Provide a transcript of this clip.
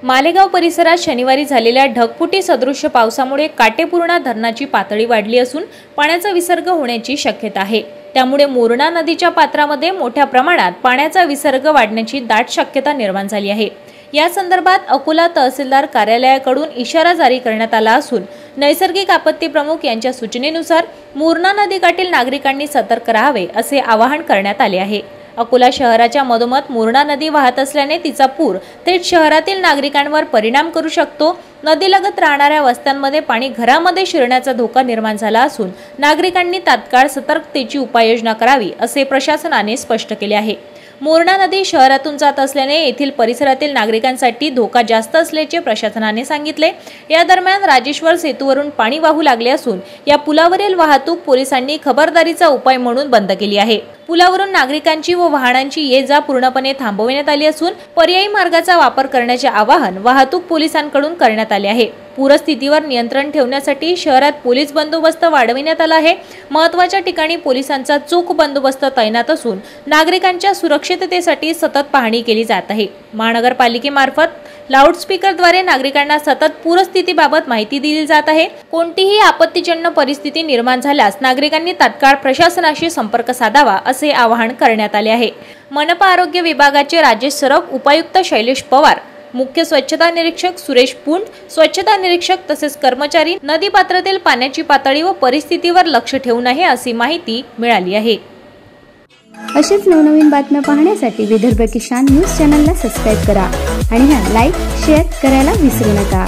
मालेगाव परिसरात शनिवारी झालेल्या ढगफुटी सदृश्य पावसामुळे काटेपूर्णा धरणाची पातळी वाढली असून पाण्याचा विसर्ग होण्याची शक्यता आहे। त्यामुळे मोरणा नदीच्या पात्रामध्ये मोठ्या प्रमाणात पाण्याचा विसर्ग वाढण्याची दाट शक्यता निर्माण झाली आहे। या संदर्भात अकोला तहसीलदार कार्यालयाकडून इशारा जारी करण्यात आला असून नैसर्गिक आपत्ती प्रमुख यांच्या सूचनेनुसार मोरणा नदीकाठील नागरिकांनी सतर्क राहावे असे आवाहन करण्यात आले आहे। अकोला शहराच्या मधोमध मोरणा नदी वाहत असल्याने तिचा पूर थेट शहरातील नागरिकांवर परिणाम करू शकतो। नदीलगत राहणाऱ्या वस्त्यांमध्ये पाणी घरामध्ये शिरण्याचा धोका निर्माण झाला असून नागरिकांनी तात्काळ सतर्कतेची उपाययोजना करावी असे प्रशासनाने स्पष्ट केले आहे। मोरणा नदी शहरातून जात असल्याने येथील परिसरातील नागरिकांसाठी धोका जास्त असल्याचे प्रशासनाने सांगितले। या दरम्यान राजेश्वर सेतूवरून पाणी वाहू लागले असून या पुलावरील वाहतूक पोलिसांनी खबरदारीचा उपाय म्हणून बंद केली आहे। पुलावरून नागरिकांची व वाहनांची ये-जा पूर्णपणे थांबवण्यात आली असून पर्यायी मार्गाचा वापर करण्याचे आवाहन वाहतूक पोलिसांकडून करण्यात आले आहे। पूरस्थितीवर नियंत्रण ठेवण्यासाठी शहरात पोलीस बंदोबस्त वाढविण्यात आला आहे। महत्त्वाच्या ठिकाणी पोलिसांचा चोख बंदोबस्त तैनात असून नागरिकांच्या सुरक्षिततेसाठी सतत पाहणी केली जात आहे। महानगरपालिकेमार्फत लाऊडस्पीकरद्वारे नागरिकांना सतत पूरस्थितीबाबत माहिती दिली जात आहे। कोणतीही आपत्तीजन्य परिस्थिती निर्माण झाल्यास नागरिकांनी तात्काळ प्रशासनाशी संपर्क साधावा असे आवाहन करण्यात आले आहे। मनपा आरोग्य विभागाचे राज्य सरप उपायुक्त शैलेश पवार, मुख्य स्वच्छता निरीक्षक सुरेश पुंड, स्वच्छता निरीक्षक तसेच कर्मचारी नदी पात्रातील पाण्याची पातळी व परिस्थितीवर लक्ष ठेवून आहे अशी माहिती मिळाली आहे। अशाच नवनवीन बातम्या पाहण्यासाठी विदर्भ किसान न्यूज चॅनलला सबस्क्राइब करा आणि लाईक शेअर करायला विसरू नका।